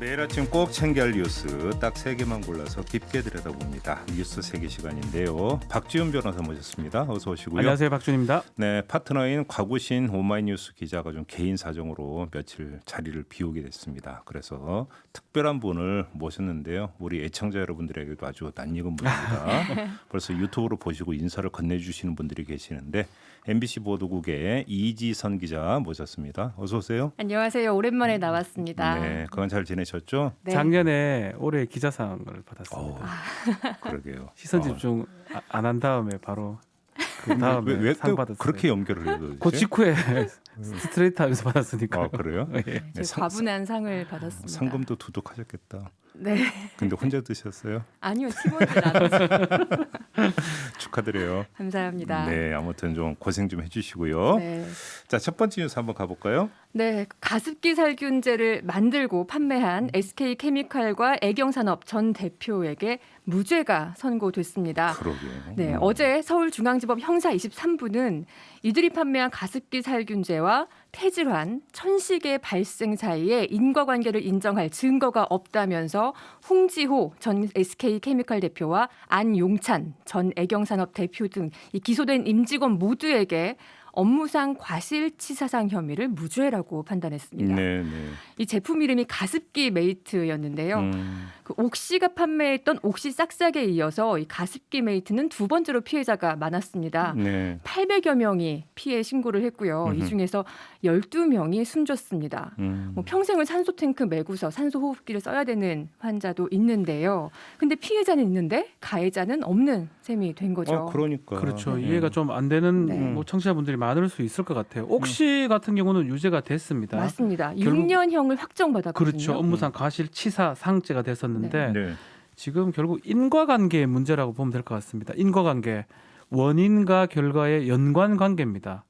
매일 아침 꼭 챙겨야 할 뉴스 딱 3개만 골라서 깊게 들여다봅니다. 뉴스 세계 시간인데요. 박지훈 변호사 모셨습니다. 어서 오시고요. 안녕하세요. 박준입니다. 네, 파트너인 곽우신 오마이뉴스 기자가 좀 개인 사정으로 며칠 자리를 비우게 됐습니다. 그래서 특별한 분을 모셨는데요. 우리 애청자 여러분들에게도 아주 낯익은 분입니다. 벌써 유튜브로 보시고 인사를 건네주시는 분들이 계시는데 MBC 보도국의 이지선 기자 모셨습니다. 어서 오세요. 안녕하세요. 오랜만에 나왔습니다. 네, 그건 잘 지내셨죠? 네. 작년에 올해 기자상을 받았습니다. 그러게요. 시선 집중 안 한 다음에 바로 그 다음에 왜 상 또 받았어요. 그렇게 연결을 해도 그 직후에 스트레이트하면서 받았으니까. 아, 그래요? 예. 네, 제가 과분한 상을 받았습니다. 상금도 두둑하셨겠다. 네. 근데 혼자 드셨어요? 아니요. 팀원들 나눠서 축하드려요. 감사합니다. 네, 아무튼 좀 고생 좀 해주시고요. 네. 자, 첫 번째 뉴스 한번 가볼까요? 네, 가습기 살균제를 만들고 판매한 SK케미칼과 애경산업 전 대표에게 무죄가 선고됐습니다. 그러게. 네, 어제 서울중앙지법 형사 23부는 이들이 판매한 가습기 살균제와 폐질환, 천식의 발생 사이에 인과관계를 인정할 증거가 없다면서 홍지호 전 SK케미칼 대표와 안용찬 전 애경산업 대표 등 이 기소된 임직원 모두에게 업무상 과실치사상 혐의를 무죄라고 판단했습니다. 네, 네. 이 제품 이름이 가습기 메이트였는데요. 그 옥시가 판매했던 옥시 싹싹에 이어서 이 가습기 메이트는 두 번째로 피해자가 많았습니다. 네. 800여 명이 피해 신고를 했고요. 이 중에서 12명이 숨졌습니다. 뭐 평생을 산소 탱크 메고서 산소 호흡기를 써야 되는 환자도 있는데요. 근데 피해자는 있는데 가해자는 없는 셈이 된 거죠. 그러니까. 그렇죠. 이해가 좀 안 되는 네. 뭐 청취자분들이 많을 수 있을 것 같아요. 옥시 같은 경우는 유죄가 됐습니다. 맞습니다. 결국- 6년형을 확정받았거든요. 그렇죠. 업무상 과실치사상죄가 됐었는데 네. 지금 결국 인과관계의 문제라고 보면 될 것 같습니다. 인과관계, 원인과 결과의 연관관계입니다.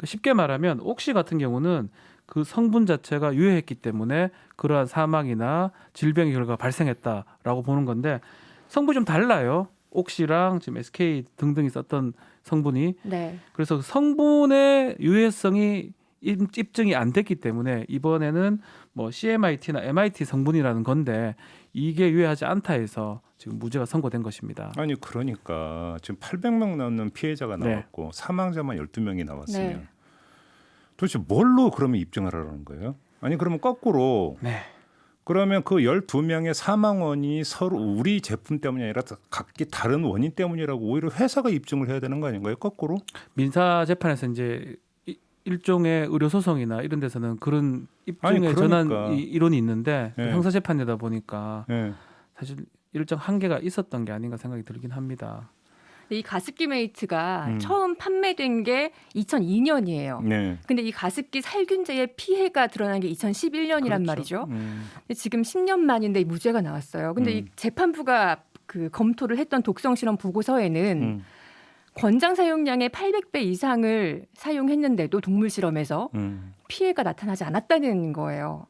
쉽게 말하면 옥시 같은 경우는 그 성분 자체가 유해했기 때문에 그러한 사망이나 질병의 결과가 발생했다라고 보는 건데 성분이 좀 달라요. 옥시랑 지금 SK 등등이 썼던 성분이. 네. 그래서 성분의 유해성이 입증이 안 됐기 때문에 이번에는 뭐 CMIT나 MIT 성분이라는 건데 이게 유해하지 않다 해서 지금 무죄가 선고된 것입니다. 아니 그러니까 지금 800명 넘는 피해자가 네. 나왔고 사망자만 12명이 나왔으면 네. 도대체 뭘로 그러면 입증하라는 거예요? 아니 그러면 거꾸로 네. 그러면 그 12명의 사망 원인이 서로 우리 제품 때문이 아니라 각기 다른 원인 때문이라고 오히려 회사가 입증을 해야 되는 거 아닌가요? 거꾸로? 민사 재판에서 이제 일종의 의료 소송이나 이런 데서는 그런 아니, 입증의 그러니까. 전환 이론이 있는데 네. 형사 재판이다 보니까 네. 사실 일정 한계가 있었던 게 아닌가 생각이 들긴 합니다. 이 가습기 메이트가 음. 처음 판매된 게 2002년이에요. 네. 근데 이 가습기 살균제의 피해가 드러난 게 2011년이란 그렇죠. 말이죠. 음. 근데 지금 10년 만인데 이 무죄가 나왔어요. 근데 이 재판부가 그 검토를 했던 독성 실험 보고서에는 음. 권장 사용량의 800배 이상을 사용했는데도 동물 실험에서 피해가 나타나지 않았다는 거예요.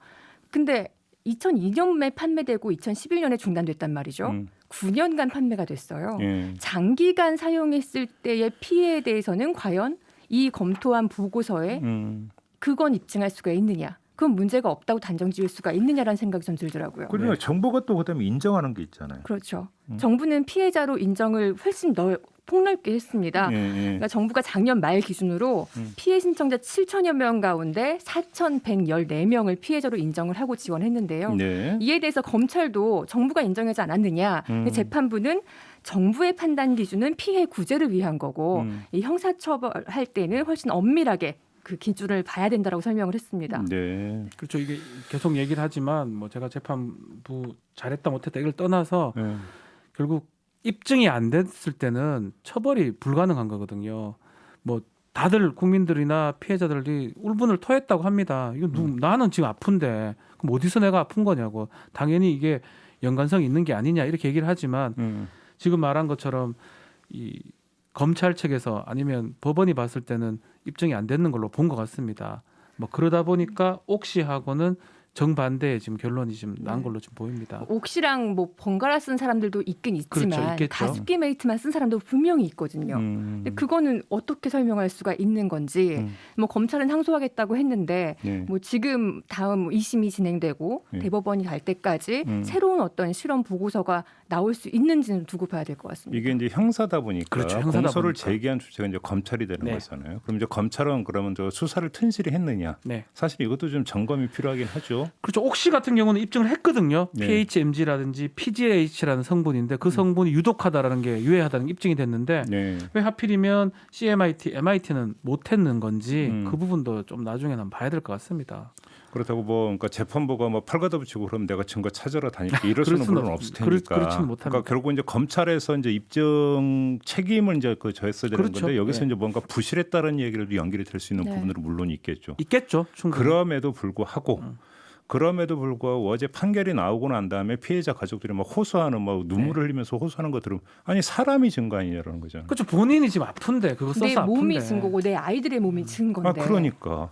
근데 2002년에 판매되고 2011년에 중단됐단 말이죠. 9년간 판매가 됐어요. 예. 장기간 사용했을 때의 피해에 대해서는 과연 이 검토한 보고서에 그건 입증할 수가 있느냐? 그건 문제가 없다고 단정 지을 수가 있느냐라는 생각이 전 들더라고요. 그리고 정부가 또 그다음에 인정하는 게 있잖아요. 그렇죠. 정부는 피해자로 인정을 훨씬 폭넓게 했습니다. 예, 예. 그러니까 정부가 작년 말 기준으로 피해 신청자 7천여 명 가운데 4,114명을 피해자로 인정을 하고 지원했는데요. 네. 이에 대해서 검찰도 정부가 인정하지 않았느냐. 근데 재판부는 정부의 판단 기준은 피해 구제를 위한 거고 이 형사처벌할 때는 훨씬 엄밀하게 그 기준을 봐야 된다라고 설명을 했습니다. 네. 그렇죠. 이게 계속 얘기를 하지만 뭐 제가 재판부 잘했다 못했다 이걸 떠나서 네. 결국 입증이 안 됐을 때는 처벌이 불가능한 거거든요. 뭐 다들 국민들이나 피해자들이 울분을 토했다고 합니다. 이거 나는 지금 아픈데 그럼 어디서 내가 아픈 거냐고. 당연히 이게 연관성이 있는 게 아니냐 이렇게 얘기를 하지만 지금 말한 것처럼 이 검찰 측에서 아니면 법원이 봤을 때는 입증이 안 되는 걸로 본 것 같습니다. 뭐 그러다 보니까 옥시하고는 정반대의 지금 결론이 지금 난 네. 걸로 지금 보입니다. 옥시랑 뭐 번갈아 쓴 사람들도 있긴 있지만 그렇죠, 있겠죠. 가습기 메이트만 쓴 사람도 분명히 있거든요. 근데 그거는 어떻게 설명할 수가 있는 건지 뭐 검찰은 항소하겠다고 했는데 네. 뭐 지금 다음 뭐 2심이 진행되고 네. 대법원이 갈 때까지 새로운 어떤 실험 보고서가 나올 수 있는지는 두고 봐야 될 것 같습니다. 이게 이제 형사다 보니까 그렇죠, 형사다 공소를 보니까. 제기한 주체가 이제 검찰이 되는 네. 거잖아요. 그럼 이제 검찰은 그러면 저 수사를 튼실히 했느냐? 네. 사실 이것도 좀 점검이 필요하긴 하죠. 그렇죠. 옥시 같은 경우는 입증을 했거든요. 네. PHMG라든지 PGH라는 성분인데 그 성분이 유독하다라는 게 유해하다는 게 입증이 됐는데 네. 왜 하필이면 CMIT, MIT는 못했는 건지 음. 그 부분도 좀 나중에 한번 봐야 될 것 같습니다. 그렇다고 뭐 그러니까 재판부가 뭐 팔가다 붙이고 그럼 내가 증거 찾아라 다니까 이럴 그럴 수는 수는 물론 없을 없- 테니까. 그렇지는 못합니다. 그러니까 결국 이제 검찰에서 이제 입증 책임을 이제 그 져했어야 되는 그렇죠. 건데 여기서 네. 이제 뭔가 부실했다는 얘기를 연결이 될 수 있는 네. 부분들은 물론 있겠죠. 있겠죠. 충분히. 그럼에도 불구하고 어제 판결이 나오고 난 다음에 피해자 가족들이 막 호소하는 막 눈물을 흘리면서 호소하는 거 들으면 아니 사람이 증거 아니냐라는 거잖아요. 그렇죠. 본인이 지금 아픈데 그거 써서 내 아픈데. 몸이 증거고 내 아이들의 몸이 증거인데. 아 그러니까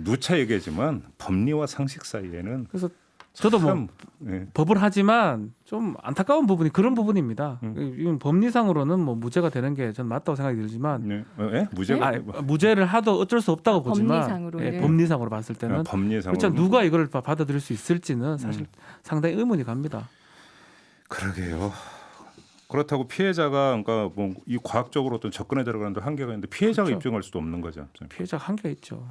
누차 얘기하지만 법리와 상식 사이에는 그래서 저도 뭐 참, 예. 법을 하지만 좀 안타까운 부분이 그런 부분입니다. 이건 법리상으로는 뭐 무죄가 되는 게 전 맞다고 생각이 들지만 네. 예? 무죄가 무죄를 하도 어쩔 수 없다고 보지만 법리상으로는. 법리상으로 봤을 때는 법리상으로 그렇죠. 누가 이걸 받아들일 수 있을지는 사실 상당히 의문이 갑니다. 그러게요. 그렇다고 피해자가 그러니까 뭐 이 과학적으로 어떤 접근에 들어가는데 한계가 있는데 피해자가 그렇죠. 입증할 수도 없는 거죠. 피해자가 한계가 있죠.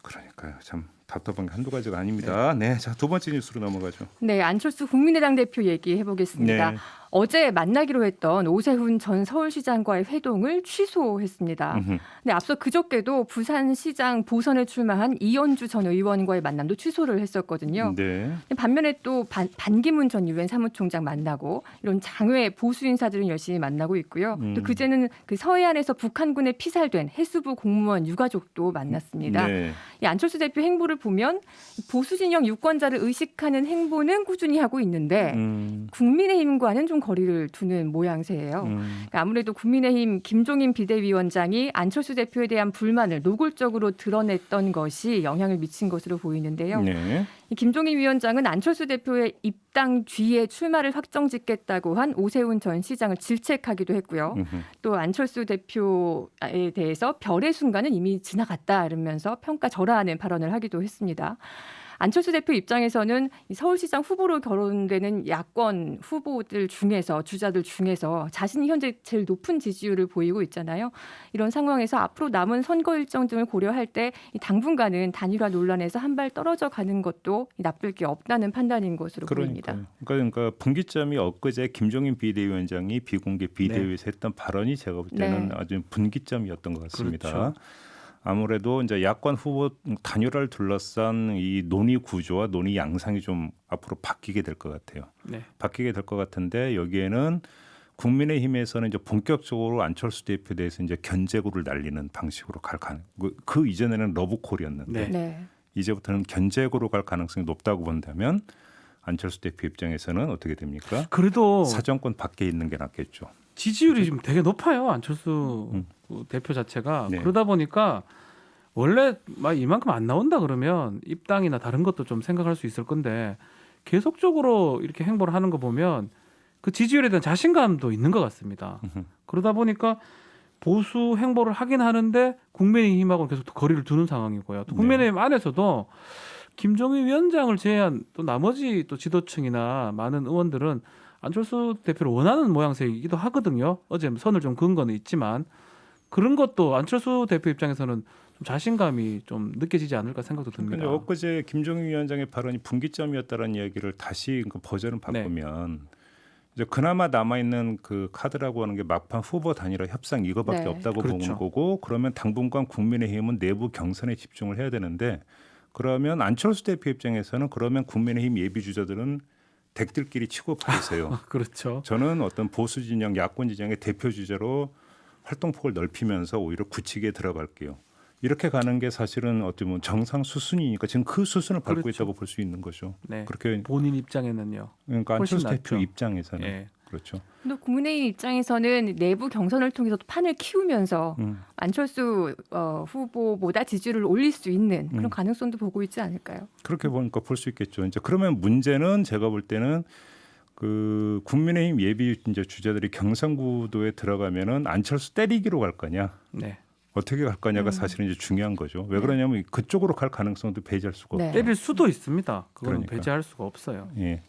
그러니까요. 참 답답한 게 한두 가지가 아닙니다. 네, 자 두 번째 뉴스로 넘어가죠. 네, 안철수 국민의당 대표 얘기해 보겠습니다. 네. 어제 만나기로 했던 오세훈 전 서울시장과의 회동을 취소했습니다. 음흠. 근데 앞서 그저께도 부산시장 보선에 출마한 이현주 전 의원과의 만남도 취소를 했었거든요. 네. 반면에 또 반기문 전 유엔 사무총장 만나고 이런 장외 보수 인사들은 열심히 만나고 있고요. 또 그제는 그 서해안에서 북한군에 피살된 해수부 공무원 유가족도 만났습니다. 네. 이 안철수 대표 행보를 보면 보수 진영 유권자를 의식하는 행보는 꾸준히 하고 있는데 국민의힘과는 좀 거리를 두는 모양새예요. 그러니까 아무래도 국민의힘 김종인 비대위원장이 안철수 대표에 대한 불만을 노골적으로 드러냈던 것이 영향을 미친 것으로 보이는데요. 네. 이 김종인 위원장은 안철수 대표의 입당 뒤에 출마를 확정짓겠다고 한 오세훈 전 시장을 질책하기도 했고요. 또 안철수 대표에 대해서 별의 순간은 이미 지나갔다 이러면서 평가절하하는 발언을 하기도 했습니다. 안철수 대표 입장에서는 이 서울시장 후보로 거론되는 야권 후보들 중에서 주자들 중에서 자신이 현재 제일 높은 지지율을 보이고 있잖아요. 이런 상황에서 앞으로 남은 선거 일정 등을 고려할 때 당분간은 단일화 논란에서 한 발 떨어져 가는 것도 나쁠 게 없다는 판단인 것으로 보입니다. 그러니까 분기점이 엊그제 김종인 비대위원장이 비공개 비대위에서 했던 발언이 제가 볼 때는 네. 아주 분기점이었던 것 같습니다. 그렇죠. 아무래도 이제 야권 후보 단일화를 둘러싼 이 논의 구조와 논의 양상이 좀 앞으로 바뀌게 될 것 같아요. 네. 바뀌게 될 것 같은데 여기에는 국민의힘에서는 이제 본격적으로 안철수 대표에 대해서 이제 견제구를 날리는 방식으로 갈 가능. 그 이전에는 러브콜이었는데 네. 네. 이제부터는 견제구로 갈 가능성이 높다고 본다면 안철수 대표 입장에서는 어떻게 됩니까? 그래도 사정권 밖에 있는 게 낫겠죠. 지지율이 지금 되게 높아요. 안철수 그 대표 자체가. 네. 그러다 보니까 원래 막 이만큼 안 나온다 그러면 입당이나 다른 것도 좀 생각할 수 있을 건데 계속적으로 이렇게 행보를 하는 거 보면 그 지지율에 대한 자신감도 있는 것 같습니다. 그러다 보니까 보수 행보를 하긴 하는데 국민의힘하고 계속 또 거리를 두는 상황이고요. 또 국민의힘 안에서도 김종인 위원장을 제외한 또 나머지 또 지도층이나 많은 의원들은 안철수 대표를 원하는 모양새이기도 하거든요. 어제 선을 좀 그은 건 있지만 그런 것도 안철수 대표 입장에서는 좀 자신감이 좀 느껴지지 않을까 생각도 듭니다. 그러니까 엊그제 김종인 위원장의 발언이 분기점이었다는 이야기를 다시 그 버전을 바꾸면 이제 그나마 남아 있는 그 카드라고 하는 게 막판 후보 단일화 협상 이거밖에 네. 없다고 그렇죠. 보는 거고 그러면 당분간 국민의힘은 내부 경선에 집중을 해야 되는데 그러면 안철수 대표 입장에서는 그러면 국민의힘 예비 주자들은 댁들끼리 치고 받으세요. 그렇죠. 저는 어떤 보수 진영, 야권 진영의 대표 주자로 활동폭을 넓히면서 오히려 굳히게 들어갈게요. 이렇게 가는 게 사실은 어떻게 보면 정상 수순이니까 지금 그 수순을 밟고 그렇죠. 있다고 볼 수 있는 거죠. 네. 그렇게 본인 입장에는요. 그러니까 훨씬 안철수 대표 낫죠. 입장에서는 예. 그렇죠. 또 국민의힘 입장에서는 내부 경선을 통해서 또 판을 키우면서 안철수 후보보다 지지율을 올릴 수 있는 그런 가능성도 보고 있지 않을까요? 그렇게 보니까 볼 수 있겠죠. 이제 그러면 문제는 제가 볼 때는 그 국민의힘 예비 이제 주자들이 경선 구도에 들어가면은 안철수 때리기로 갈 거냐, 네. 어떻게 갈 거냐가 사실은 이제 중요한 거죠. 왜 그러냐면 그쪽으로 갈 가능성도 배제할 수가 네. 없고. 때릴 수도 있습니다. 그건 그러니까. 배제할 수가 없어요. 예. 예.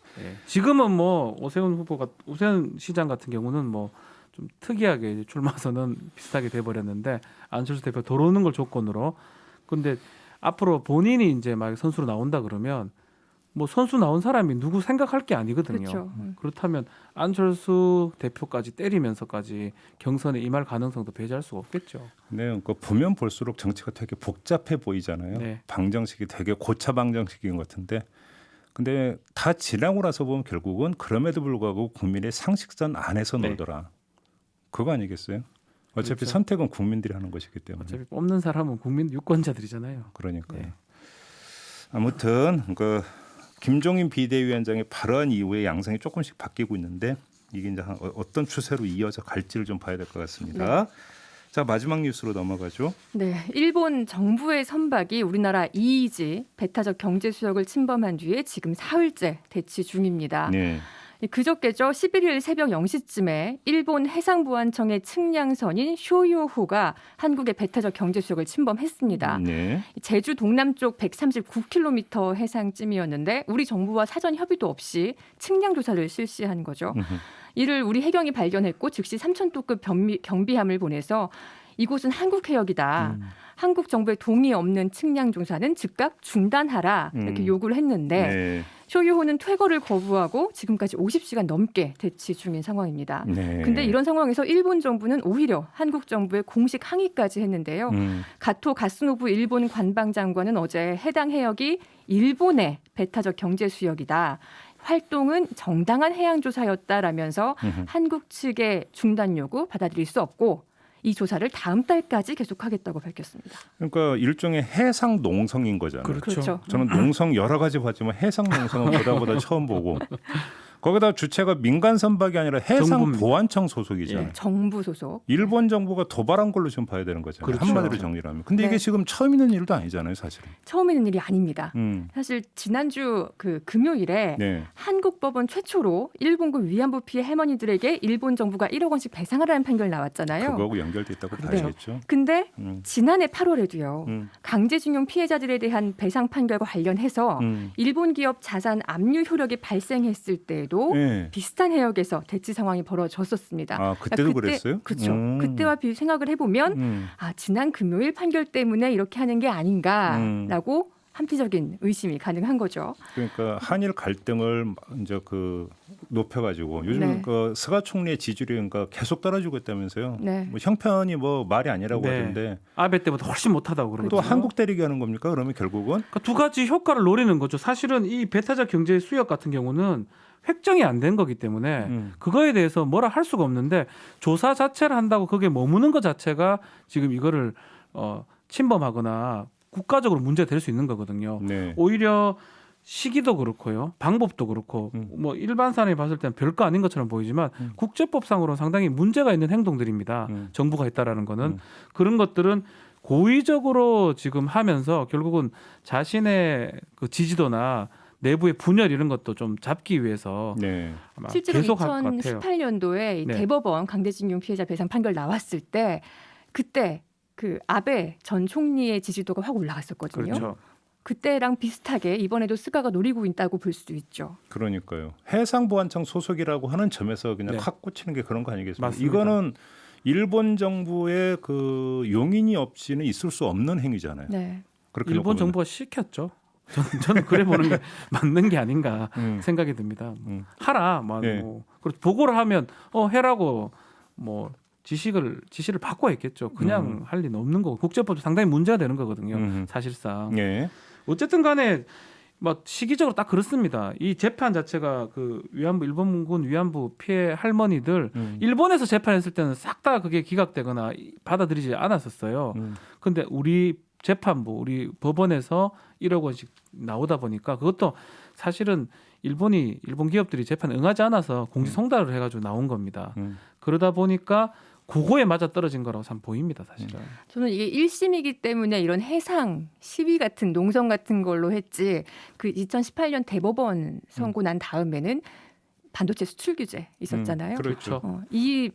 지금은 뭐 오세훈 시장 같은 경우는 뭐 좀 특이하게 출마선은 비슷하게 돼버렸는데 안철수 대표 들어오는 걸 조건으로. 근데 앞으로 본인이 이제 막 선수로 나온다 그러면 뭐 선수 나온 사람이 누구 생각할 게 아니거든요. 그렇죠. 그렇다면 안철수 대표까지 때리면서까지 경선에 임할 가능성도 배제할 수가 없겠죠. 네, 그 보면 볼수록 정치가 되게 복잡해 보이잖아요. 네. 방정식이 되게 고차 방정식인 것 같은데, 근데 다 지나고 나서 보면 결국은 그럼에도 불구하고 국민의 상식선 안에서 네. 놀더라. 그거 아니겠어요? 어차피 그렇죠. 선택은 국민들이 하는 것이기 때문에. 어차피 뽑는 사람은 국민 유권자들이잖아요. 그러니까요. 네. 아무튼 그 김종인 비대위원장의 발언 이후에 양상이 조금씩 바뀌고 있는데 이게 이제 어떤 추세로 이어져 갈지를 좀 봐야 될 것 같습니다. 자, 마지막 뉴스로 넘어가죠. 네, 일본 정부의 선박이 우리나라 이이지 배타적 경제 수역을 침범한 뒤에 지금 사흘째 대치 중입니다. 네. 그저께죠. 11일 새벽 0시쯤에 일본 해상보안청의 측량선인 쇼요호가 한국의 배타적 경제 수역을 침범했습니다. 네. 제주 동남쪽 139km 해상쯤이었는데 우리 정부와 사전 협의도 없이 측량 조사를 실시한 거죠. 이를 우리 해경이 발견했고 즉시 3,000도급 경비함을 보내서 이곳은 한국 해역이다. 한국 정부의 동의 없는 측량 조사는 즉각 중단하라 이렇게 요구를 했는데 네. 쇼유호는 퇴거를 거부하고 지금까지 50시간 넘게 대치 중인 상황입니다. 네. 근데 이런 상황에서 일본 정부는 오히려 한국 정부에 공식 항의까지 했는데요. 가토 가스노부 일본 관방장관은 어제 해당 해역이 일본의 배타적 경제 수역이다. 활동은 정당한 해양 조사였다라면서 한국 측의 중단 요구 받아들일 수 없고 이 조사를 다음 달까지 계속하겠다고 밝혔습니다. 그러니까 일종의 해상 농성인 거잖아요. 그렇죠. 저는 농성 여러 가지 봤지만 해상 농성은 보다 처음 보고 거기다 주체가 민간 선박이 아니라 해상보안청 소속이잖아요. 예, 정부 소속. 일본 정부가 도발한 걸로 좀 봐야 되는 거잖아요. 그렇죠. 한마디로 정리를 하면. 근데 이게 네. 지금 처음 있는 일도 아니잖아요, 사실은. 처음 있는 일이 아닙니다. 음. 사실 지난주 그 금요일에 네. 한국 법원 최초로 일본군 위안부 피해 할머니들에게 일본 정부가 1억 원씩 배상하라는 판결 나왔잖아요. 그거하고 연결돼 있다고 그렇죠. 봐야겠죠. 근데 음. 지난해 8월에도요. 음. 강제징용 피해자들에 대한 배상 판결과 관련해서 일본 기업 자산 압류 효력이 발생했을 때에도 네. 비슷한 해역에서 대치 상황이 벌어졌었습니다. 아, 그때도 그때, 그랬어요? 그렇죠. 그때와 생각을 해보면 아, 지난 금요일 판결 때문에 이렇게 하는 게 아닌가라고 함티적인 의심이 가능한 거죠. 그러니까 한일 갈등을 이제 그 높여가지고 요즘 네. 그 스가 총리의 지지율이 그러니까 계속 떨어지고 있다면서요. 네. 뭐 형편이 뭐 말이 아니라고 네. 하던데 아베 때보다 훨씬 못하다고 그러죠. 또 한국 때리게 하는 겁니까? 그러면 결국은 그러니까 두 가지 효과를 노리는 거죠. 사실은 이 배타적 경제 수역 같은 경우는 획정이 안 된 거기 때문에 그거에 대해서 뭐라 할 수가 없는데 조사 자체를 한다고 그게 머무는 것 자체가 지금 이거를 침범하거나 국가적으로 문제가 될 수 있는 거거든요. 네. 오히려 시기도 그렇고요, 방법도 그렇고 뭐 일반 사람이 봤을 때는 별거 아닌 것처럼 보이지만 국제법상으로는 상당히 문제가 있는 행동들입니다. 정부가 했다라는 거는 그런 것들은 고의적으로 지금 하면서 결국은 자신의 그 지지도나 내부의 분열 이런 것도 좀 잡기 위해서 네. 아마 실제로 계속 할 것 같아요. 2018년도에 네. 대법원 강제징용 피해자 배상 판결 나왔을 때 그때 그 아베 전 총리의 지지도가 확 올라갔었거든요. 그렇죠. 그때랑 비슷하게 이번에도 스가가 노리고 있다고 볼 수도 있죠. 그러니까요. 해상보안청 소속이라고 하는 점에서 그냥 네. 확 꽂히는 게 그런 거 아니겠습니까? 맞습니다. 이거는 일본 정부의 그 용인이 없이는 있을 수 없는 행위잖아요. 네. 그렇게 일본 놓고 정부가 시켰죠. 저는 그래 보는 게 맞는 게 아닌가 보면. 생각이 듭니다. 음. 하라, 뭐, 네. 그리고 보고를 하면 해라고 뭐 지시를 바꿔야 했겠죠. 그냥 할 리는 없는 거고 국제법도 상당히 문제가 되는 거거든요. 사실상. 네. 어쨌든 간에 뭐 시기적으로 딱 그렇습니다. 이 재판 자체가 그 위안부 일본군 위안부 피해 할머니들 일본에서 재판했을 때는 싹 다 그게 기각되거나 받아들이지 않았었어요. 근데 우리 재판부 우리 법원에서 1억 원씩 나오다 보니까 그것도 사실은 일본 기업들이 재판에 응하지 않아서 공시송달을 해가지고 나온 겁니다. 그러다 보니까 그거에 맞아 떨어진 거라고 참 보입니다, 사실은. 저는 이게 1심이기 때문에 이런 해상 시위 같은 농성 같은 걸로 했지 그 2018년 대법원 선고 난 다음에는 반도체 수출 규제 있었잖아요. 그렇죠. 이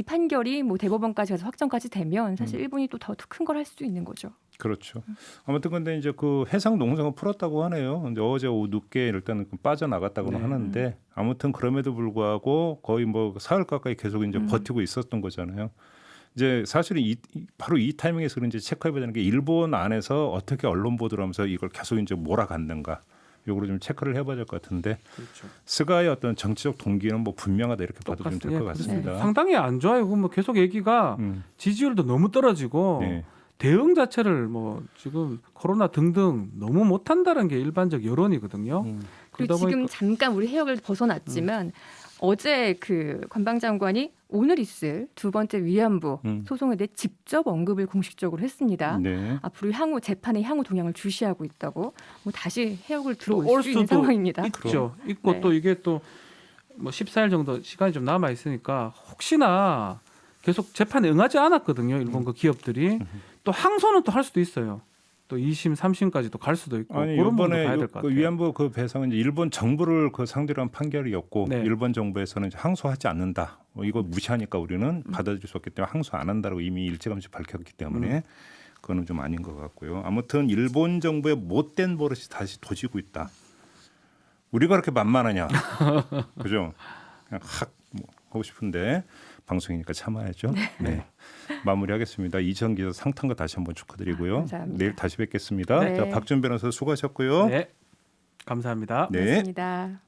판결이 뭐 대법원까지 가서 확정까지 되면 사실 일본이 또 더 큰 걸 할 수 있는 거죠. 그렇죠. 아무튼 근데 이제 그 해상 농성을 풀었다고 하네요. 이제 어제 오후 늦게 일단 빠져나갔다고는 네. 하는데 아무튼 그럼에도 불구하고 거의 뭐 사흘 가까이 계속 이제 버티고 있었던 거잖아요. 이제 사실은 바로 이 타이밍에서 이제 체크해봐야 되는 게 일본 안에서 어떻게 언론 보도를 하면서 이걸 계속 이제 몰아갔는가. 요거를 좀 체크를 해봐야 될 것 같은데 그렇죠. 스가의 어떤 정치적 동기는 뭐 분명하다 이렇게 봐도 좀 될 것 같습니다. 상당히 안 좋아요. 뭐 계속 얘기가 지지율도 너무 떨어지고 네. 대응 자체를 뭐 지금 코로나 등등 너무 못한다는 게 일반적 여론이거든요. 그리고 그러다 지금 보니까 잠깐 우리 해역을 벗어났지만 어제 그 관방장관이 오늘 있을 두 번째 위안부 소송에 대해 직접 언급을 공식적으로 했습니다. 네. 앞으로 향후 재판의 향후 동향을 주시하고 있다고 뭐 다시 해역을 올 들어올 수 있는 수도 상황입니다. 있죠. 있고 네. 또 이게 또 뭐 14일 정도 시간이 좀 남아 있으니까 혹시나 계속 재판에 응하지 않았거든요. 일본 그 기업들이 또 항소는 또 할 수도 있어요. 또 2심, 3심까지도 갈 수도 있고 아니 그런 부분도 이번에 봐야 될 것 그 같아요. 위안부 그 배상은 이제 일본 정부를 그 상대로 한 판결이었고 네. 일본 정부에서는 이제 항소하지 않는다. 이거 무시하니까 우리는 받아들일 수 없기 때문에 항소 안 한다고 이미 일찌감치 밝혔기 때문에 그거는 좀 아닌 것 같고요. 아무튼 일본 정부의 못된 버릇이 다시 도지고 있다. 우리가 그렇게 만만하냐? 그죠? 그냥 뭐 하고 싶은데 방송이니까 참아야죠. 네. 마무리하겠습니다. 이전 기자 상탄과 다시 한번 축하드리고요. 감사합니다. 내일 다시 뵙겠습니다. 네. 자, 박준 변호사 수고하셨고요. 네. 감사합니다. 네. 고맙습니다.